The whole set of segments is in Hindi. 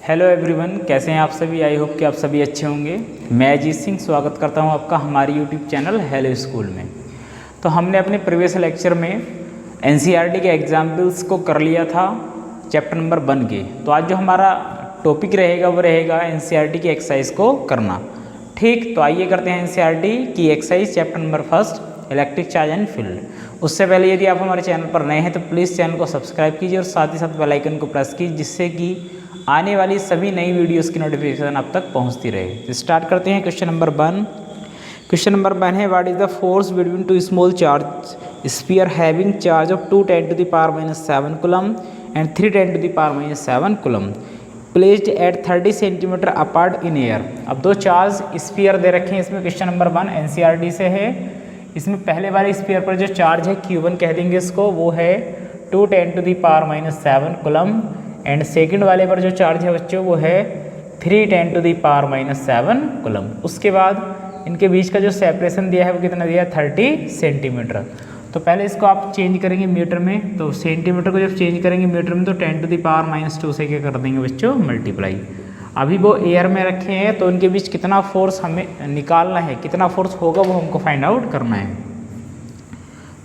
हेलो एवरीवन, कैसे हैं आप सभी। आई होप कि आप सभी अच्छे होंगे। मैं अजीत सिंह स्वागत करता हूं आपका हमारे यूट्यूब चैनल हेलो स्कूल में। तो हमने अपने प्रीवियस लेक्चर में एनसीईआरटी के एग्जाम्पल्स को कर लिया था चैप्टर नंबर 1 के। तो आज जो हमारा टॉपिक रहेगा वो रहेगा एनसीईआरटी की एक्सरसाइज को करना। ठीक, तो आइए करते हैं एनसीईआरटी की exercise chapter number 1 electric charge and field. उससे पहले यदि आप हमारे चैनल पर नए हैं तो प्लीज़ चैनल को सब्सक्राइब कीजिए और साथ ही साथ बेल आइकन को प्रेस कीजिए, जिससे कि आने वाली सभी नई वीडियोस की नोटिफिकेशन आप तक पहुंचती रहे। तो स्टार्ट करते हैं क्वेश्चन नंबर 1। क्वेश्चन नंबर 1 है, what is the force between to small charge sphere having charge of 2 10 to the power -7 coulomb and 3 10 to the power -7 coulomb placed at 30 centimetre apart in air. अब दो चार्ज स्फीयर दे रखे हैं इसमें। क्वेश्चन नंबर 1 एनसीईआरटी से है। इसमें पहले वाले स्फीयर पर जो चार्ज है Q1 कह देंगे इसको, वो है 2 10 to the power -7 coulomb and second वाले पर जो चार्ज है बच्चों वो है 3 10 to the power -7 कूलम। उसके बाद इनके बीच का जो सेपरेशन दिया है वो कितना दिया है 30 सेंटीमीटर। तो पहले इसको आप चेंज करेंगे मीटर में, तो सेंटीमीटर को जब चेंज करेंगे मीटर में तो 10 to the power -2 से क्या कर देंगे बच्चों मल्टीप्लाई। अभी वो एयर में रखे हैं तो उनके बीच कितना फोर्स हमें निकालना है, कितना फोर्स होगा वो हमको फाइंड आउट करना है।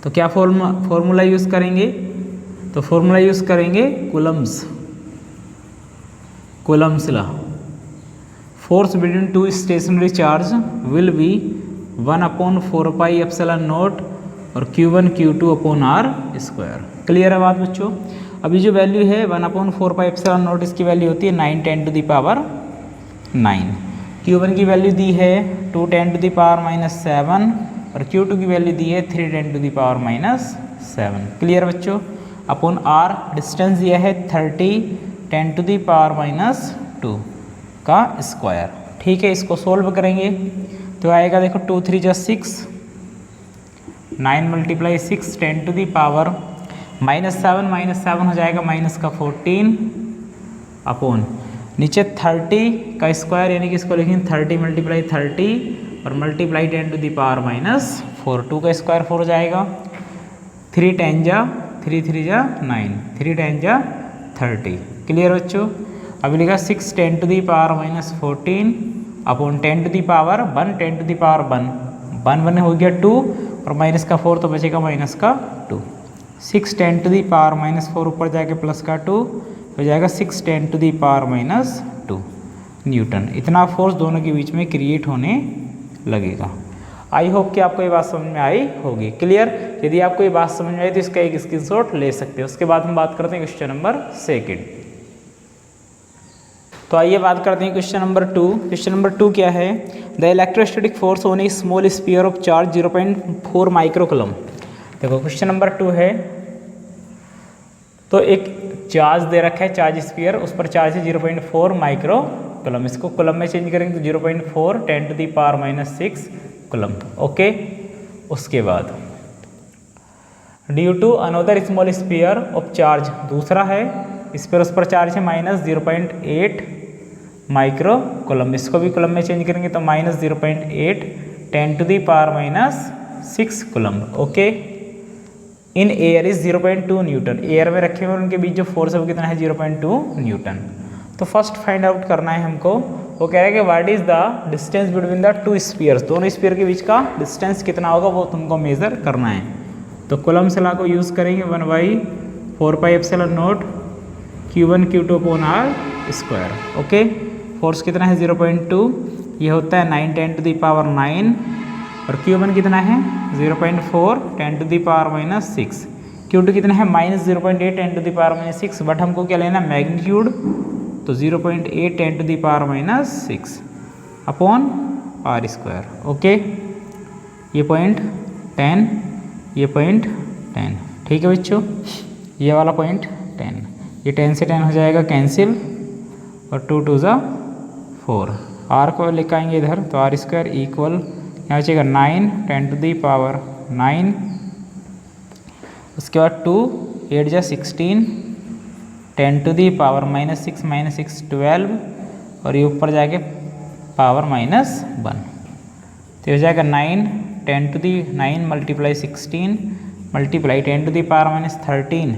तो क्या फॉर्मूला यूज़ करेंगे, तो फॉर्मूला यूज़ करेंगे Coulomb's law. Force between two stationary charge will be 1/4πε0 और Q1 Q2 upon r²। Clear है बात बच्चों। अभी जो वैल्यू है 1/4πε0 इसकी वैल्यू होती है 9 10 to the power 9। Q1 की वैल्यू दी है 2 10 to the power -7 और Q2 की वैल्यू दी है 3 10 to the power -7। क्लियर बच्चों। अपॉन r डिस्टेंस दिया है 30 10 to the power -2 का स्क्वायर। ठीक है, इसको सोल्व करेंगे तो आएगा देखो 2 3 जा 6, 9 × 6 10 to the power -7 हो जाएगा -14 अपॉन नीचे 30 का स्क्वायर यानी कि इसको लिखेंगे 30 × 30 और मल्टीप्लाई 10 to the power -4। 2 का स्क्वायर 4 हो जाएगा, 3 10 जा 3 3 जा 9, 3 10 जा 30। क्लियर बच्चों। अभी लिखा 6 10 to the power -14 upon 10 to the power 1 10 to the power 1 1 हो गया 2 और माइनस का 4 तो बचेगा माइनस का 2। 6 10 to the power -4 ऊपर जाके प्लस का 2 हो जाएगा 6 10 to the power -2 न्यूटन। इतना फोर्स दोनों के बीच में क्रिएट होने लगेगा। आई होप कि आपको ये बात समझ में आई होगी। क्लियर। यदि आपको ये बात समझ में आई तो इसका एक स्क्रीनशॉट ले सकते हो। उसके बाद हम बात करते हैं क्वेश्चन नंबर 2। तो आइए बात करते हैं क्वेश्चन नंबर 2। क्वेश्चन नंबर 2 क्या है, the electrostatic force on A small sphere of charge 0.4 micro coulomb. देखो क्वेश्चन नंबर 2 है, तो एक चार्ज दे रखा है चार्ज स्फीयर, उस पर चार्ज है 0.4 माइक्रो कूलम। इसको कूलम में चेंज करेंगे तो 0.4 10 to the power -6 coulomb. Okay. उसके बाद due to another small sphere of charge, दूसरा है इस पर, उस पर चार्ज है -0.8 माइक्रो कूलम। इसको भी कूलम में चेंज करेंगे तो -0.8 10 to the power -6 coulomb. Okay. In air is 0.2 Newton. Air में रखे हुए उनके बीच जो फोर्स है वो कितना है 0.2 न्यूटन। तो फर्स्ट फाइंड आउट करना है हमको। वो कह रहा है कि what is the distance between the two spheres, दोनों स्फीयर के बीच का डिस्टेंस कितना होगा वो तुमको मेजर करना है। तो कूलम्स लॉ को यूज़ करेंगे 1/4πε0 Q1 Q2 upon r²। Okay. Force कितना है 0.2, ये होता है 9 10 to the power 9 और Q1 कितना है 0.4 10 to the power -6। Q2 कितना है -0.8 10 to the power -6, बट हमको क्या लेना है मैग्नीट्यूड, तो 0.8 10 to the power -6 upon r²। Okay. ये पॉइंट 10, ये पॉइंट 10। ठीक है बच्चों, ये वाला पॉइंट 10, ये 10 से 10 हो जाएगा कैंसिल और 2 2 ज़ा 4। r को लेकर आएंगे इधर तो r² इक्वल यहाँ बचेगा 9 10 to the power 9। उसके बाद 2 8 जा 16 10 to the power -6 -6 12 और ये ऊपर जाके पावर -1 तो हो जाएगा 9 10 to the 9 × 16 multiply 10 to the power -13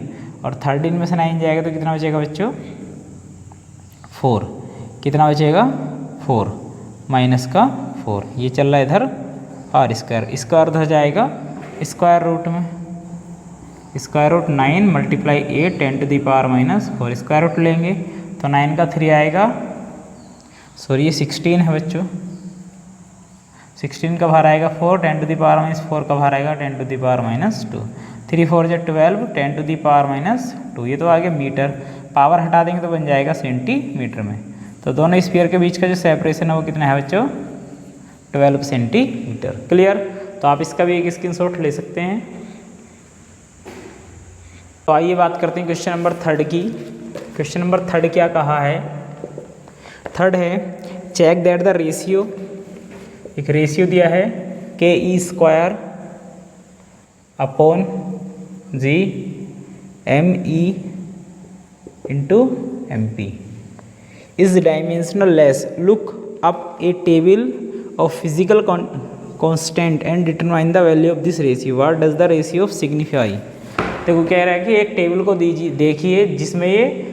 और 13 में से 9 जाएगा तो कितना बचेगा बच्चों 4, कितना बचेगा 4 माइनस का 4, ये चल रहा है इधर आर स्क्वायर, इसका अर्थ हो जाएगा स्क्वायर रूट में square root 9 multiply 8 10⁻⁻4, square root लेंगे तो 9 का 3 आएगा, सॉरी ये 16 है बच्चों, 16 का बाहर आएगा 4, 10⁻⁻4 का बाहर आएगा 10⁻⁻2, 3 4 जो 12, 10⁻⁻2, ये तो आ गया मीटर, पावर हटा देंगे तो बन जाएगा सेंटीमीटर में। तो दोनों स्फीयर के बीच का जो सेपरेशन है वो कितना है बच्चों 12 सेंटीमीटर। क्लियर? तो आप इसका भी एक स्क्रीनशॉट ले सकते हैं। तो आइए बात करते हैं क्वेश्चन नंबर 3 की। क्वेश्चन नंबर 3 क्या कहा है? थर्ड है चेक दैट द रेशियो, एक रेशियो दिया है ke² upon G me into mp is dimensionless, look up a table of physical constant and determine the value of this ratio, what does the ratio of signify. देखो कह रहा है कि एक टेबल को दीजिए, देखिए जिसमें ये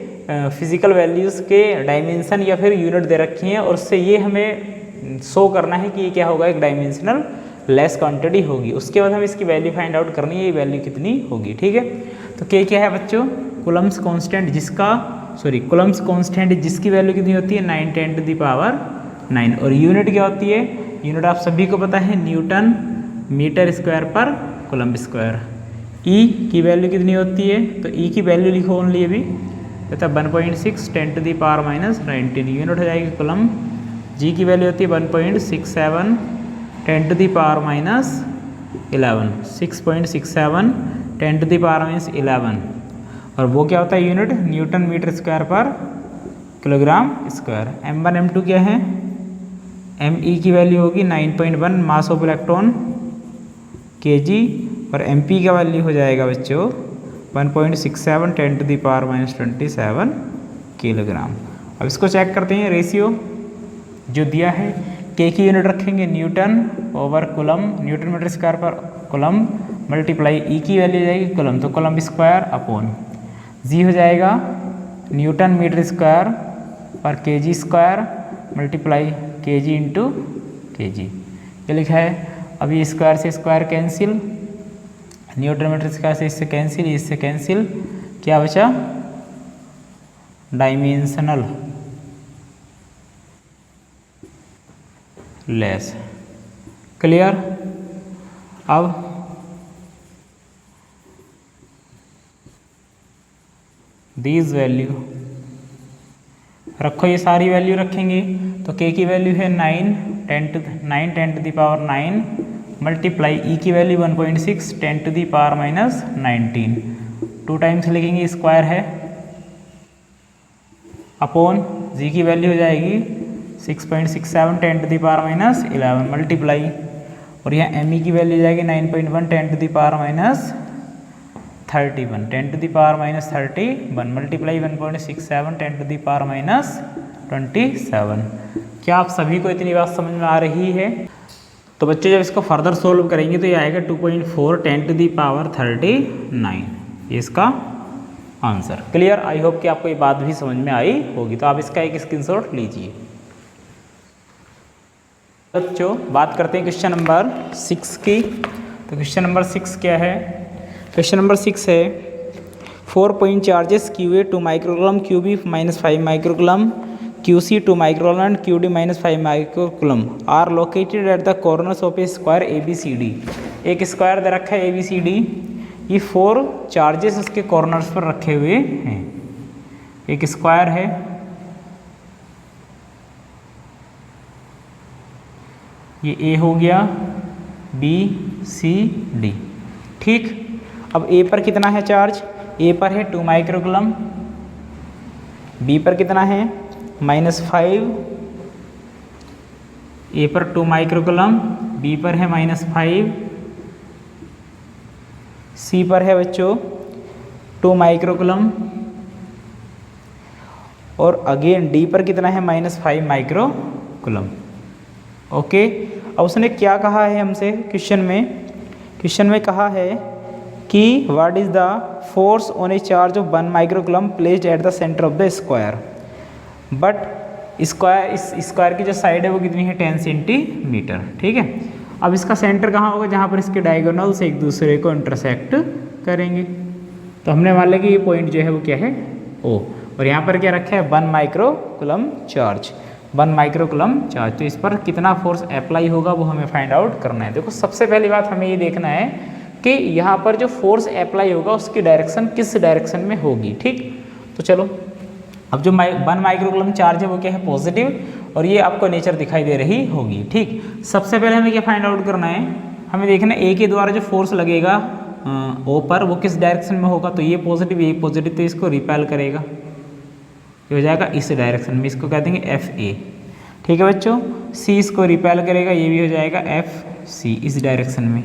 फिजिकल वैल्यूज़ के डायमेंशन या फिर यूनिट दे रखी हैं और उससे ये हमें शो करना है कि ये क्या होगा, एक डायमेंशनल लेस क्वांटिटी होगी। उसके बाद हम इसकी वैल्यू फाइंड आउट करनी है, ये वैल्यू कितनी होगी। ठीक है, तो क्या है बच्चों कूलम्स कांस्टेंट, कूलम्स कांस्टेंट जिसकी वैल्यू कितनी होती है 9 और यूनिट क्या होती है, यूनिट आप सभी को पता है न्यूटन मीटर स्क्वायर पर कूलम्ब स्क्वायर। ई की वैल्यू कितनी होती है, तो ई की वैल्यू लिखो ओनली अभी, तो 1.6 10⁻⁻19 यूनिट हो जाएगी कूलम्ब। जी की वैल्यू होती है 1.67 10⁻⁻11 6.67 10⁻⁻11 और वो क्या होता है यूनिट न्यूटन मीटर स्क्वायर पर किलोग्राम स्क्वायर। m1 m2 क्या है, me की वैल्यू होगी 9.1 मास ऑफ इलेक्ट्रॉन kg और mp का वैल्यू हो जाएगा बच्चों 1.67 10⁻⁻27 किलोग्राम। अब इसको चेक करते हैं रेशियो जो दिया है, के की यूनिट रखेंगे newton over coulomb, newton metre square पर कूलम्ब मल्टीप्लाई ई की वैल्यू जाएगी कूलम्ब, तो कूलम्ब स्क्वायर अपॉन जी हो जाएगा न्यूटन मीटर स्क्वायर पर kg square multiply kg into kg, ये लिखा है। अभी स्क्वायर से square cancel, newton metre square से इससे कैंसिल, इससे कैंसिल, क्या बचा डायमेंशनल लेस। क्लियर? अब दीज वैल्यू रखो, ये सारी वैल्यू रखेंगे तो के की वैल्यू है 9 10⁻9 मल्टीप्लाई ई की वैल्यू 1.6 10⁻⁻19 2 टाइम्स लिखेंगे स्क्वायर है अपॉन जी की वैल्यू हो जाएगी 6.67 10⁻⁻11 मल्टीप्लाई और यहाँ एम ई की वैल्यू जाएगी 9.1 10⁻31 10⁻31 मल्टीप्लाई 1.67 10⁻27। क्या आप सभी को इतनी बात समझ में आ रही है? तो बच्चे जब इसको फर्दर सोल्व करेंगे तो ये आएगा 2.4 10⁻39, ये इसका आंसर। क्लियर? आई होप कि आपको ये बात भी समझ में आई होगी। तो आप इसका एक स्क्रीनशॉट लीजिए। बच्चों बात करते हैं क्वेश्चन नंबर 6 की। तो क्वेश्चन नंबर 6 क्या है? क्वेश्चन नंबर 6 है 4 point charges QA 2 microcoulomb, QB -5 microcoulomb, QC 2 microcoulomb and QD -5 microcoulomb are located at the corners of a square ABCD। एक स्क्वायर दे रखा है ABCD, ये 4 चार्जेस उसके कॉर्नर्स पर रखे हुए हैं। एक स्क्वायर है, ये A हो गया, B C D। ठीक, अब A पर कितना है चार्ज? A पर है 2 माइक्रोकूलम, B पर कितना है -5, A पर 2 माइक्रोकूलम, B पर है -5, C पर है बच्चों 2 माइक्रोकूलम और अगेन D पर कितना है -5 माइक्रोकूलम। ओके, अब उसने क्या कहा है हमसे क्वेश्चन में कहा है कि what is the force on A charge of 1 microcoulomb placed at the centre of the square. But square, इस स्क्वायर की जो साइड है वो कितनी है 10 सेंटीमीटर। ठीक है, अब इसका सेंटर कहाँ होगा, जहाँ पर इसके डायगोनल्स एक दूसरे को इंटरसेक्ट करेंगे। तो हमने मान लिया कि ये पॉइंट जो है वो क्या है O, और यहाँ पर क्या रखा है 1 माइक्रोकूलम चार्ज, 1 माइक्रोकूलम चार्ज। तो इस पर कितना फोर्स अप्लाई होगा वो हमें फाइंड आउट करना है। देखो सबसे पहली बात हमें ये देखना है कि यहाँ पर जो फोर्स अप्लाई होगा उसकी डायरेक्शन किस डायरेक्शन में होगी। ठीक, तो चलो अब जो 1 माइक्रोकूलम चार्ज है वो क्या है पॉजिटिव, और ये आपको नेचर दिखाई दे रही होगी। ठीक, सबसे पहले हमें क्या फाइंड आउट करना है, हमें देखना है ए के द्वारा जो फोर्स लगेगा ओ पर वो किस डायरेक्शन में होगा। तो ये पॉजिटिव तो इसको रिपेल करेगा, ये हो जाएगा इस डायरेक्शन में, इसको कह देंगे एफ ए। ठीक है बच्चों, सी इसको रिपेल करेगा, ये भी हो जाएगा एफ सी इस डायरेक्शन में।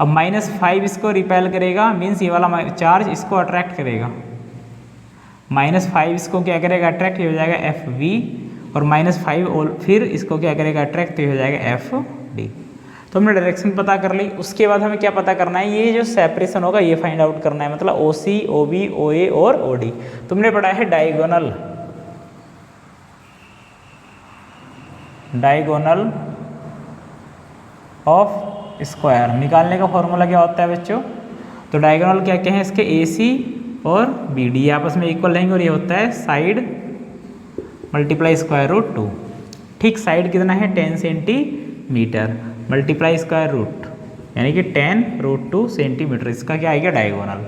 अब -5 इसको रिपेल करेगा, मीन्स ये वाला चार्ज इसको अट्रैक्ट करेगा, -5 इसको क्या करेगा अट्रैक्ट, ये हो जाएगा एफ वी, और -5 और फिर इसको क्या करेगा अट्रैक्ट, तो ये हो जाएगा एफ डी। तो हमने डायरेक्शन पता कर ली। उसके बाद हमें क्या पता करना है, ये जो सेपरेशन होगा ये फाइंड आउट करना है, मतलब ओ सी, ओ बी, ओ ए और ओ डी। तुमने पढ़ा है डायगोनल ऑफ स्क्वायर, निकालने का फॉर्मूला क्या होता है बच्चों। तो डायगोनल क्या क्या है इसके, ए सी और बी डी आपस में इक्वल रहेंगे, और ये होता है साइड मल्टीप्लाई स्क्वायर रूट 2। ठीक, साइड कितना है 10 सेंटीमीटर मल्टीप्लाई स्क्वायर रूट, यानी कि 10 रूट 2 सेंटीमीटर, इसका क्या आएगा डायगोनल।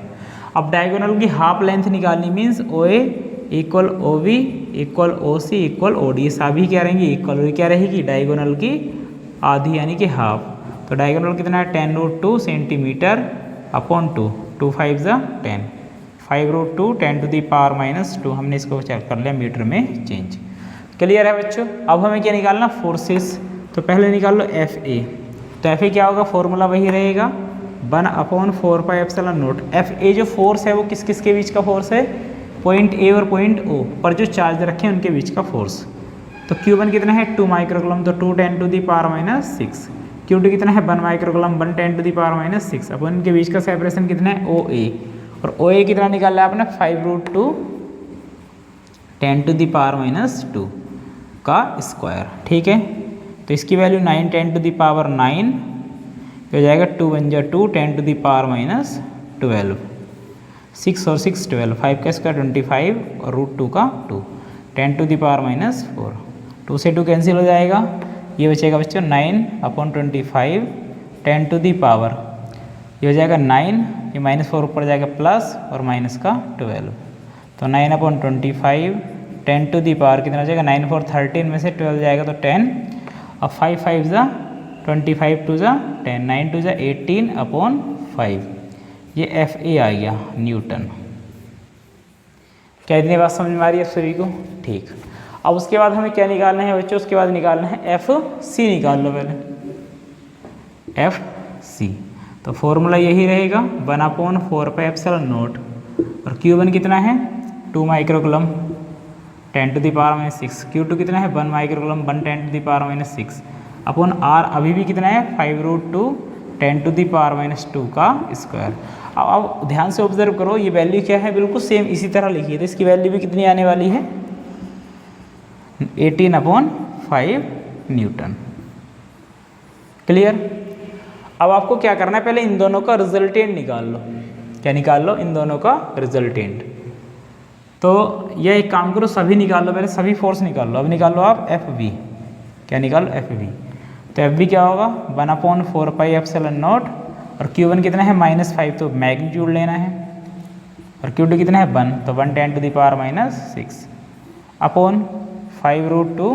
अब डायगोनल की हाफ लेंथ निकालनी, means O A equal O B equal O C equal O D, सभी क्या रहेंगी इक्वल, और क्या रहेगी डायगोनल की आधी यानी कि हाफ। तो डायगोनल कितना है 10 रूट 2 सेंटीमीटर अपॉन 2, 2 5 ज़ा 10, 5 रूट 2 10 टू दी पावर -2, हमने इसको चेक कर लिया मीटर में चेंज। क्लियर है बच्चों। अब हमें क्या निकालना, फोर्सेस। तो पहले निकाल लो एफ ए। तो एफ ए क्या होगा, फॉर्मूला वही रहेगा 1/4πε0। एफ ए जो फोर्स है वो किस किस के बीच का फोर्स है, पॉइंट ए और पॉइंट ओ पर जो चार्ज रखे हैं उनके बीच का फोर्स। तो Q1 कितना है 2 माइक्रोकूलम, तो 2 10 टू दी पावर -6। Q2 कितना है 1 माइक्रोकूलम, 1 10 टू दी पावर -6। अब उनके बीच का सेपरेशन कितना है ओ ए, और ओ ए कितना निकाला है आपने 5 रूट 2 10 टू दी पावर -2 का स्क्वायर। ठीक है, तो इसकी वैल्यू 9 10 टू दी पावर 9 हो जाएगा, 2 1 जा 2 10 टू दी पावर -12, 6 और 6 12, 5 का स्क्वायर 25 और रूट 2 का 2, 10 टू दी पावर -4, 2 से 2 कैंसिल हो जाएगा, ये बचेगा बच्चों 9/25 10 टू दी पावर, ये हो जाएगा 9, ये -4 ऊपर जाएगा प्लस और माइनस का 12, तो 9/25 10 टू दी पावर कितना हो जाएगा 9 4 13 में से 12 जाएगा तो 10, अब 5 5 ज़ा 25 2 ज़ा 10, 9 2 ज़ा 18/5, ये एफ ए आ गया न्यूटन। क्या इतनी बात समझ में आ रही है सभी को। ठीक, अब उसके बाद हमें क्या निकालना है बच्चों, उसके बाद निकालना है एफ सी, निकाल लो पहले एफ सी। तो फॉर्मूला यही रहेगा 1/4πε0, और Q1 कितना है 2 microcoulomb 10 to the power -6, Q2 कितना है 1 microcoulomb 1 10 to the power -6 upon R अभी भी कितना है 5 रूट 2 10 टू दी पावर -2 का स्क्वायर। अब ध्यान से ऑब्जर्व करो, ये वैल्यू क्या है, बिल्कुल सेम इसी तरह लिखी है, तो इसकी वैल्यू भी कितनी आने वाली है 18/5 न्यूटन। क्लियर। अब आपको क्या करना है, पहले इन दोनों का रिजल्टेंट निकाल लो। क्या निकाल लो, इन दोनों का रिजल्टेंट। तो यह एक काम करो, सभी निकाल लो, पहले सभी फोर्स निकाल लो। अब निकाल लो आप एफ बी। क्या निकाल लो, एफ बी। तो एफ बी क्या होगा 1/4πε0, और Q1 कितना है -5, तो मैग्नीट्यूड लेना है, और Q2 कितना है 1, तो 1 10 to the power -6 upon 5 root 2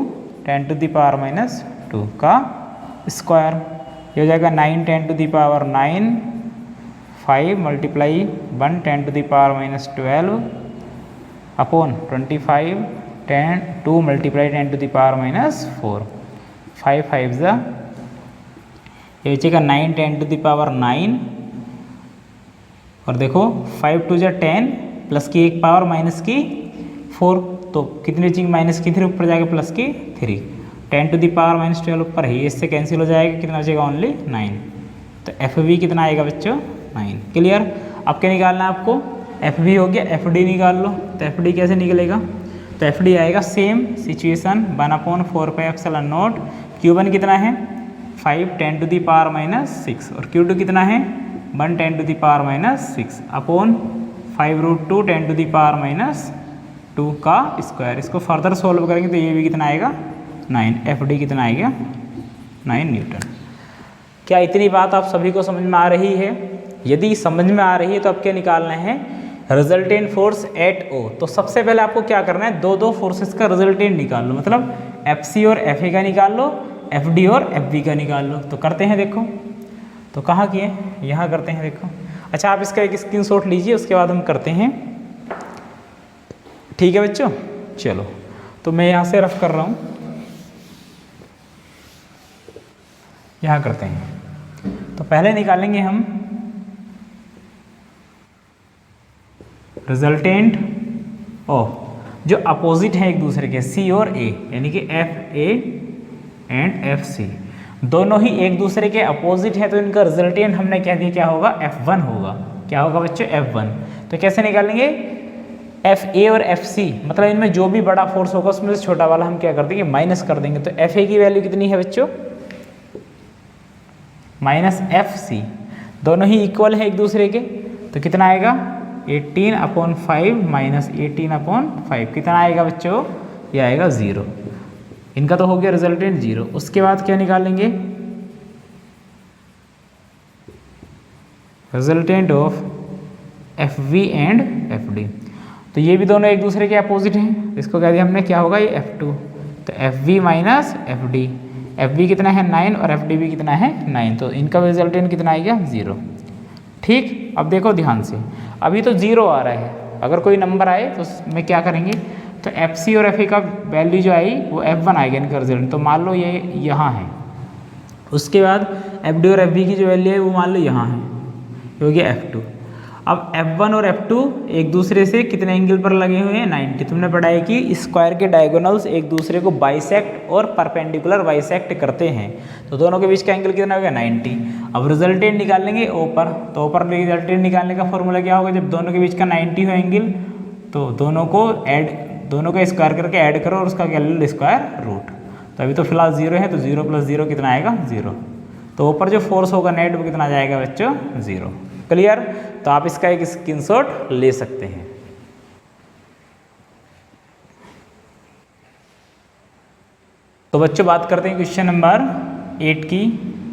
10 to the power -2 का स्क्वायर, ये हो जाएगा 9 10 to the power 9, 5 multiply 1 10 to the power -12 upon 25 10 2 multiply 10 to the power -4, 5 5 ज़ा, ये बचेगा 9 10 टू दी पावर 9, और देखो 5 2 ज़ा 10 प्लस की एक पावर माइनस की 4, तो कितनी बचेगी माइनस की 3, ऊपर जाएगा प्लस की 3, 10 टू दी पावर -12 ऊपर है, इससे कैंसिल हो जाएगा, कितना बचेगा ओनली 9। तो एफ बी कितना आएगा बच्चों 9। क्लियर। अब क्या निकालना है आपको, एफ बी हो गया, एफ डी निकाल लो। तो एफ डी कैसे निकलेगा, तो एफ डी आएगा सेम सिचुएशन 1/4πε0। Q1 कितना है 5 10 टू दी पावर -6 और Q2 कितना है 1 10 to the power -6 upon 5√2 10 to the power -2 का स्क्वायर। इसको फर्दर सोल्व करेंगे तो ये भी कितना आएगा 9। एफ डी कितना आएगा 9 न्यूटन। क्या इतनी बात आप सभी को समझ में आ रही है? यदि समझ में आ रही है तो अब क्या निकालना है रिजल्टेंट फोर्स एट ओ। तो सबसे पहले आपको क्या करना है दो फोर्सेस का रिजल्टेंट निकाल लो, मतलब एफ सी और एफ ए का निकाल लो, एफ डी और एफ बी का निकाल लो। तो करते हैं देखो, तो कहाँ किए यहाँ करते हैं देखो। अच्छा आप इसका एक स्क्रीनशॉट लीजिए, उसके बाद हम करते हैं, ठीक है बच्चों। चलो तो मैं यहाँ से रफ कर रहा हूँ, यहाँ करते हैं। तो पहले निकालेंगे हम रिजल्टेंट ऑफ जो अपोजिट है एक दूसरे के सी और ए, यानी कि F A and F C दोनों ही एक दूसरे के अपोजिट है, तो इनका रिजल्टेंट हमने कह दिया क्या होगा F1 होगा। क्या होगा बच्चों F1। तो कैसे निकालेंगे एफ ए और एफ सी, मतलब इनमें जो भी बड़ा फोर्स होगा उसमें से छोटा वाला हम क्या कर देंगे माइनस कर देंगे। तो एफ ए की वैल्यू कितनी है बच्चों -FC, दोनों ही इक्वल है एक दूसरे के, तो कितना आएगा 18/5 -18/5 कितना आएगा बच्चों, ये आएगा 0। इनका तो हो गया रिजल्टेंट 0। उसके बाद क्या निकालेंगे resultant of FV and FD। तो ये भी दोनों एक दूसरे के अपोजिट हैं, इसको कह दिया हमने क्या होगा ये F2। तो FV माइनस FD, FV कितना है 9 और FD भी कितना है 9, तो इनका रिजल्टेंट कितना आएगा 0। ठीक, अब देखो ध्यान से, अभी तो 0 आ रहा है, अगर कोई नंबर आए तो उसमें क्या करेंगे, तो FC और FA का वैल्यू जो आई वो F1 आएगा इनका रिजल्ट। तो मान लो ये यहाँ है, उसके बाद FD और FB की जो वैल्यू है वो मान लो यहाँ है, ये हो गया F2। अब F1 और F2 एक दूसरे से कितने एंगल पर लगे हुए हैं 90। तुमने पढ़ा है कि स्क्वायर के डायगोनल्स एक दूसरे को बाइसेक्ट और परपेंडिकुलर बाइसेक्ट करते हैं, तो दोनों के बीच का एंगल कितना हो गया 90। अब रिजल्टेंट निकाल लेंगे O पर, तो O पर रिजल्टेंट निकालने का फॉर्मूला क्या होगा, जब दोनों के बीच का 90 हो एंगल तो दोनों को स्क्वायर करके ऐड करो और उसका क्या ले लो स्क्वायर रूट। तो अभी तो फिलहाल 0 है, तो 0 + 0 कितना आएगा 0। तो ऊपर जो फोर्स होगा नेट वो कितना जाएगा बच्चों 0। क्लियर। तो आप इसका एक स्क्रीनशॉट ले सकते हैं। तो बच्चों बात करते हैं क्वेश्चन नंबर 8 की।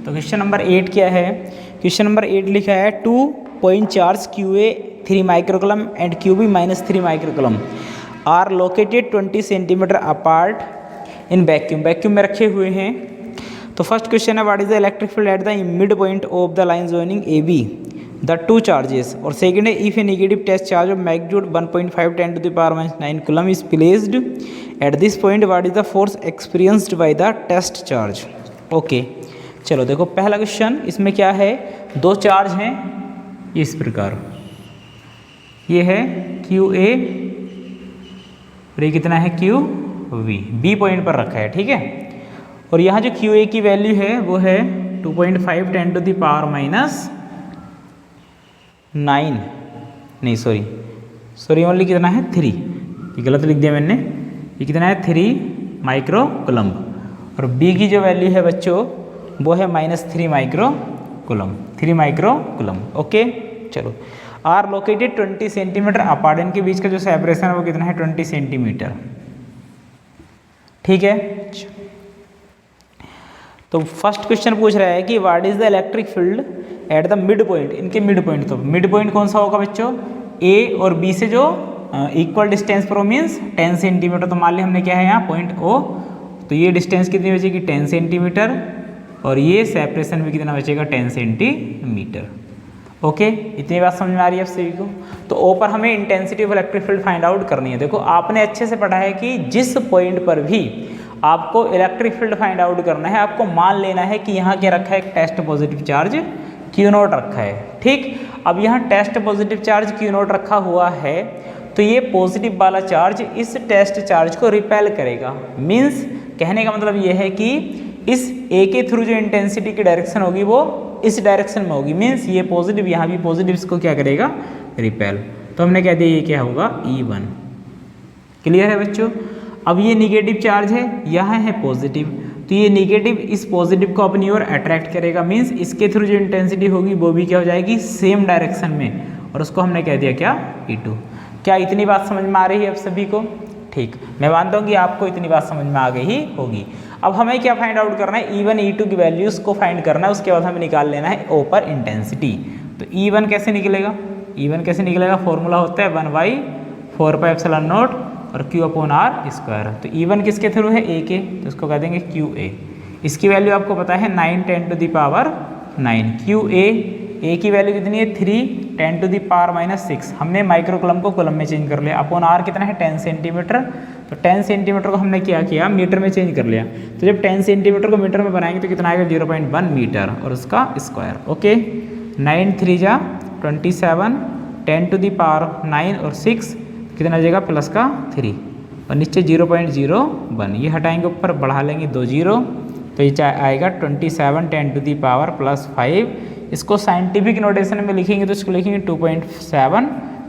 तो क्वेश्चन नंबर 8 क्या है, क्वेश्चन नंबर 8 लिखा है 2 point charge QA 3 microcoulomb and QB -3 microcoulomb are located 20 centimetre apart in vacuum. Vacuum में रखे हुए हैं। तो फर्स्ट क्वेश्चन है what is the electric field at the mid point of the line joining AB the two charges. और सेकंड है if a negative test charge of magnitude 1.5 10 to the power -9 coulomb is placed at this point what is the force experienced by the test charge. Okay चलो देखो पहला क्वेश्चन, इसमें क्या है, दो चार्ज हैं इस प्रकार, ये है QA और ये कितना है QV, B पॉइंट पर रखा है, ठीक है। और यहाँ जो QA की वैल्यू है वो है 2.5 10 to the power -9, नहीं सॉरी ओनली कितना है 3, ये गलत लिख दिया मैंने, ये कितना है 3 माइक्रोकूलम। और B की जो वैल्यू है बच्चों वो है -3 माइक्रोकूलम, 3 माइक्रोकूलम। ओके चलो आर लोकेटेड 20 सेंटीमीटर अपार्ट, इनके बीच का जो सेपरेशन है वो कितना है 20 सेंटीमीटर, ठीक है। तो फर्स्ट क्वेश्चन पूछ रहा है कि what is the electric field at the mid point, इनके मिड पॉइंट। तो मिड पॉइंट कौन सा होगा बच्चों, A और B से जो इक्वल डिस्टेंस पर मीन्स 10 सेंटीमीटर। तो मान लिया हमने क्या है यहाँ पॉइंट O, तो ये डिस्टेंस कितनी बचेगी 10 सेंटीमीटर और ये सेपरेशन भी कितना बचेगा 10 सेंटीमीटर। ओके इतनी बात समझ में आ रही है आप सभी को। तो O पर हमें intensity of electric field find out करनी है। देखो आपने अच्छे से पढ़ा है कि जिस पॉइंट पर भी आपको इलेक्ट्रिक फील्ड फाइंड आउट करना है, आपको मान लेना है कि यहाँ क्या रखा है, एक टेस्ट पॉजिटिव चार्ज Q0 रखा है, ठीक। अब यहाँ टेस्ट पॉजिटिव चार्ज Q0 रखा हुआ है, तो ये पॉजिटिव वाला चार्ज इस टेस्ट चार्ज को रिपेल करेगा। मीन्स कहने का मतलब ये है कि इस A के थ्रू जो इंटेंसिटी की डायरेक्शन होगी वो इस डायरेक्शन में होगी। मीन्स ये पॉजिटिव, यहाँ भी पॉजिटिव, इसको क्या करेगा रिपेल। तो हमने कह दिया ये क्या होगा E1, क्लियर है बच्चों। अब ये निगेटिव चार्ज है, यहाँ है पॉजिटिव, तो ये निगेटिव इस पॉजिटिव को अपनी ओर अट्रैक्ट करेगा, मीन्स इसके थ्रू जो इंटेंसिटी होगी वो भी क्या हो जाएगी, सेम डायरेक्शन में, और उसको हमने कह दिया क्या, E2। क्या इतनी बात समझ में आ रही है अब सभी को? ठीक, मैं मानता हूँ कि आपको इतनी बात समझ में आ गई ही होगी। अब हमें क्या फाइंड आउट करना है, E1 E2 की वैल्यूज को फाइंड करना है, उसके बाद हमें निकाल लेना है O पर इंटेंसिटी। तो E1 कैसे निकलेगा, E1 कैसे निकलेगा, फॉर्मूला होता है 1/4πε0 और Q अपॉन R स्क्वायर। तो E1 किसके थ्रू है, A के, तो इसको कह देंगे QA। इसकी वैल्यू आपको पता है 9 10⁻⁹ QA, A की वैल्यू कितनी है 3 10⁻⁻⁶। हमने माइक्रो कूलम को कूलम में चेंज कर लिया। अपॉन R कितना है 10 सेंटीमीटर, तो 10 सेंटीमीटर को हमने क्या किया, मीटर में चेंज कर लिया। तो जब 10 सेंटीमीटर को मीटर में बनाएंगे तो कितना आएगा 0.1 मीटर और उसका स्क्वायर। ओके, 9 3 जा 27, 10⁻⁹ और 6 कितना आ जाएगा प्लस का 3 और नीचे 0.01, ये हटाएंगे ऊपर बढ़ा लेंगे 2 जीरो, तो ये आएगा 27 10⁻+5। इसको साइंटिफिक नोटेशन में लिखेंगे तो इसको लिखेंगे 2.7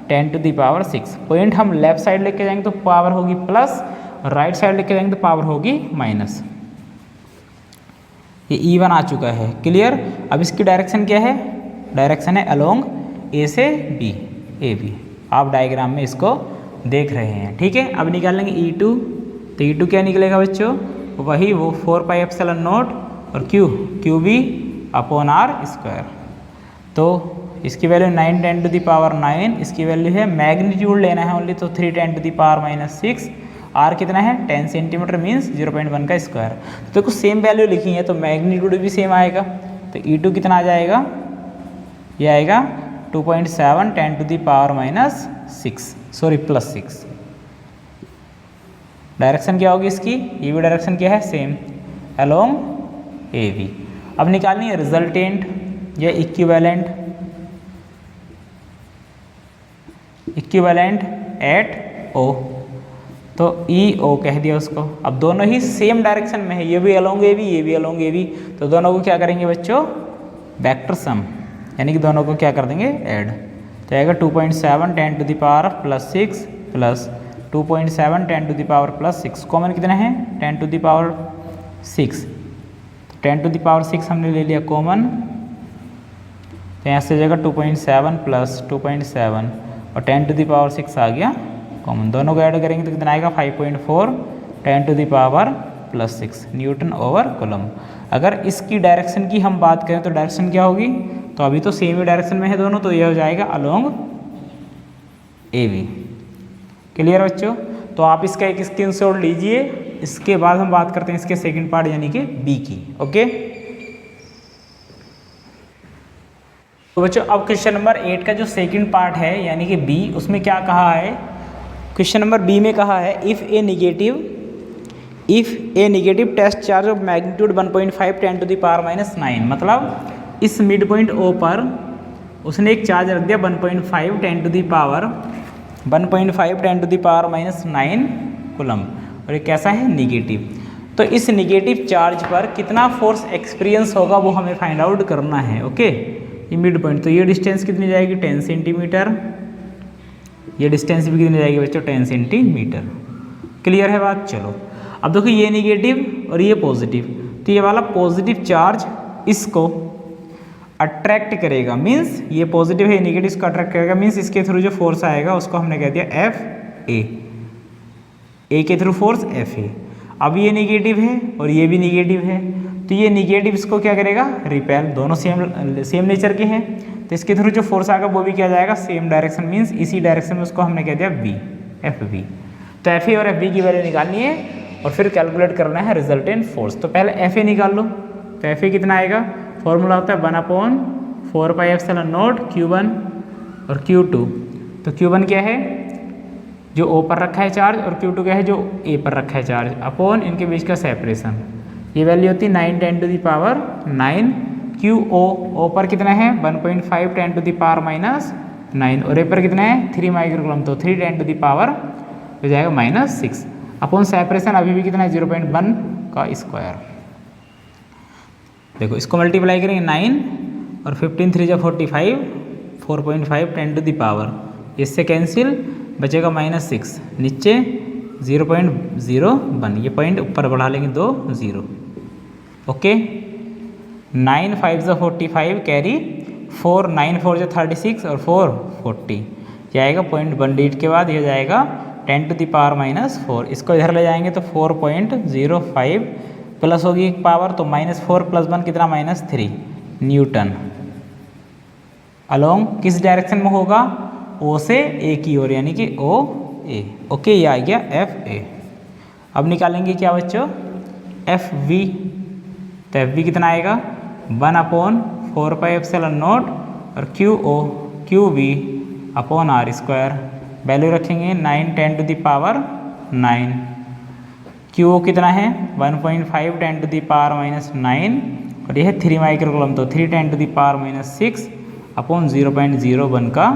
10⁻6। पॉइंट हम लेफ्ट साइड लेके जाएंगे तो पावर होगी प्लस, और राइट साइड लेके जाएंगे तो पावर होगी माइनस। ये E1 आ चुका है, क्लियर। अब इसकी डायरेक्शन क्या है, डायरेक्शन है अलोंग A से B, AB। आप डायग्राम में इसको देख रहे हैं, ठीक है। अब निकालेंगे E2, तो E2 क्या निकलेगा बच्चों, वही वो 4πε0 और QB अपॉन R स्क्वायर। तो इसकी वैल्यू 9 10⁻⁹, इसकी वैल्यू है, मैग्नीट्यूड लेना है ओनली, तो 3 10⁻⁻�6। R कितना है 10 सेंटीमीटर मीन्स 0.1 का स्क्वायर। तो कुछ सेम वैल्यू लिखी है तो मैग्नीट्यूड भी सेम आएगा। तो E2 कितना आ जाएगा, ये आएगा 2.7 10⁻⁻6, सॉरी +6। डायरेक्शन क्या होगी इसकी, ये भी डायरेक्शन क्या है सेम, अलोंग AB। अब निकालनी है रिजल्टेंट या इक्विवेलेंट एट O। तो EO कह दिया उसको। अब दोनों ही सेम डायरेक्शन में है, ये भी अलोंग AB, ये भी अलोंग AB, तो दोनों को क्या करेंगे बच्चों, वेक्टर सम, यानी कि दोनों को क्या कर देंगे ऐड। तो आएगा 2.7 10⁻+6 प्लस 2.7 10⁻+6, कॉमन कितना है 10⁻6, तो 10⁻6 हमने ले लिया कॉमन, तो यहाँ से जाएगा 2.7 प्लस 2.7 और 10⁻6 आ गया कॉमन। दोनों को ऐड करेंगे तो कितना आएगा 5.4 10⁻+6 न्यूटन ओवर कूलम। अगर इसकी डायरेक्शन की हम बात करें तो डायरेक्शन क्या होगी, तो अभी तो सेम ही डायरेक्शन में है दोनों, तो ये हो जाएगा अलोंग AB। क्लियर बच्चों। तो आप इसका एक स्क्रीनशॉट लीजिए, इसके बाद हम बात करते हैं इसके सेकंड पार्ट यानी कि B की। ओके, तो बच्चों अब क्वेश्चन नंबर 8 का जो सेकंड पार्ट है यानी कि B, उसमें क्या कहा है, क्वेश्चन नंबर B में कहा है if a negative test charge of magnitude 1.5 10⁻⁹, मतलब इस मिड पॉइंट O पर उसने एक चार्ज रख दिया 1.5 10⁻⁹ कूलम, और ये कैसा है निगेटिव। तो इस निगेटिव चार्ज पर कितना फोर्स एक्सपीरियंस होगा वो हमें फाइंड आउट करना है। ओके, ये मिड पॉइंट, तो ये डिस्टेंस कितनी जाएगी 10 सेंटीमीटर, ये डिस्टेंस भी कितनी जाएगी बच्चों 10 सेंटीमीटर। क्लियर है बात। चलो अब देखो ये निगेटिव और ये पॉजिटिव, तो ये वाला पॉजिटिव चार्ज इसको अट्रैक्ट करेगा, मीन्स ये पॉजिटिव है, नेगेटिव इसको अट्रैक्ट करेगा, मीन्स इसके थ्रू जो फोर्स आएगा उसको हमने कह दिया FA, A के थ्रू फोर्स FA। अब ये नेगेटिव है और ये भी नेगेटिव है, तो ये नेगेटिव इसको क्या करेगा रिपेल, दोनों सेम नेचर के हैं, तो इसके थ्रू जो फोर्स आएगा वो भी क्या जाएगा सेम डायरेक्शन, मीन्स इसी डायरेक्शन में उसको हमने कह दिया FB। तो FA और FB की वैल्यू निकालनी है और फिर कैलकुलेट करना है रिजल्टेंट फोर्स। तो पहले FA निकाल लो, तो FA कितना आएगा, फॉर्मूला होता है 1/4πε0 Q1 और Q2। तो Q1 क्या है जो O पर रखा है चार्ज, और Q2 क्या है जो A पर रखा है चार्ज, अपॉन इनके बीच का सेपरेशन। ये वैल्यू होती है 9 10⁻⁹। QO पर कितना है 1.5 10⁻⁹, और A पर कितना है 3 माइक्रोकूलम, तो 3 10⁻, हो जाएगा -6 अपॉन सेपरेशन अभी भी कितना है 0.1 का स्क्वायर। देखो इसको मल्टीप्लाई करेंगे 9 और 15 3 जा 45, 4.5 10⁻, इससे कैंसिल बचेगा -6, नीचे 0.01, ये पॉइंट ऊपर बढ़ा लेंगे 2 0। ओके, 9 5 × 45 कैरी 4, 9 4 × 36 और 4 40, ये आएगा 0.18 के बाद ये जाएगा 10⁻⁻4। इसको इधर ले जाएंगे तो 4.05 प्लस होगी एक पावर, तो -4 + 1 कितना -3 न्यूटन। अलोंग किस डायरेक्शन में होगा? ओ से ए की ओर, यानी कि ओ ए। ओके, ये आ गया एफ ए। अब निकालेंगे क्या बच्चों? F V. तो एफ वी कितना आएगा? 1/4πε0 और Q V upon R square. Value रखेंगे 9 10⁻⁹। क्यू ओ कितना है? 1.5 10⁻⁹ और यह है 3 माइक्रोकूलम, तो 3 10⁻⁶ अपॉन 0.01 का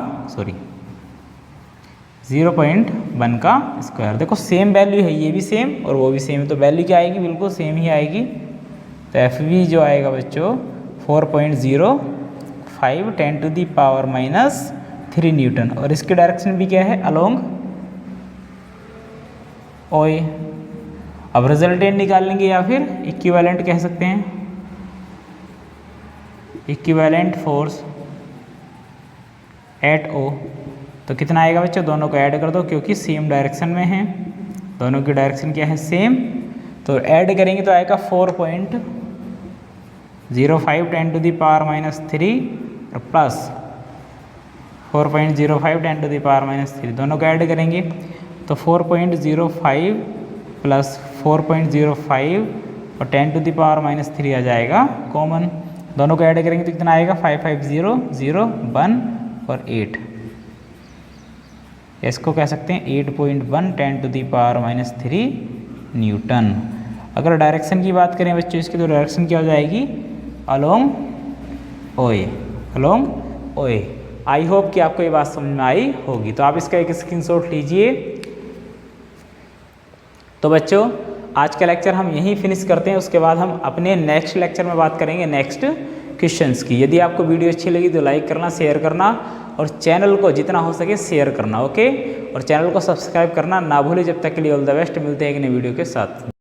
0.1 का स्क्वायर। देखो सेम वैल्यू है, ये भी सेम और वो भी सेम है, तो वैल्यू क्या आएगी? बिल्कुल सेम ही आएगी। तो एफ वी जो आएगा बच्चों 4.05 10⁻⁻3 न्यूटन। और इसकी डायरेक्शन भी क्या है? अलोंग ओ ए। अब रिजल्टेंट निकाल लेंगे या फिर इक्विवेलेंट कह सकते हैं। इक्विवेलेंट फोर्स एट ओ, तो कितना आएगा बच्चों? दोनों को ऐड कर दो क्योंकि सेम डायरेक्शन में है, दोनों की डायरेक्शन क्या है? सेम। तो ऐड करेंगे तो आएगा 4.05 10⁻⁻3 और प्लस 4.05 10⁻⁻3, दोनों को ऐड करेंगे तो 4.05 प्लस 4.05 और 10⁻⁻3 आ जाएगा कॉमन। दोनों को ऐड करेंगे तो कितना आएगा? 5 5 0 0 1 और 8। इसको कह सकते हैं 8.1 10⁻⁻3 न्यूटन। अगर डायरेक्शन की बात करें बच्चों इसकी, तो डायरेक्शन क्या हो जाएगी? Along O A, along O A. I hope कि आपको ये बात समझ में आई होगी। तो आप इसका एक स्क्रीनशॉट लीजिए। तो बच्चों आज का लेक्चर हम यहीं फिनिश करते हैं, उसके बाद हम अपने नेक्स्ट लेक्चर में बात करेंगे नेक्स्ट क्वेश्चंस की। यदि आपको वीडियो अच्छी लगी तो लाइक करना, शेयर करना और चैनल को जितना हो सके शेयर करना। ओके, और चैनल को सब्सक्राइब करना ना भूलें। जब तक के लिए ऑल द बेस्ट, मिलते हैं एक नई वीडियो के साथ।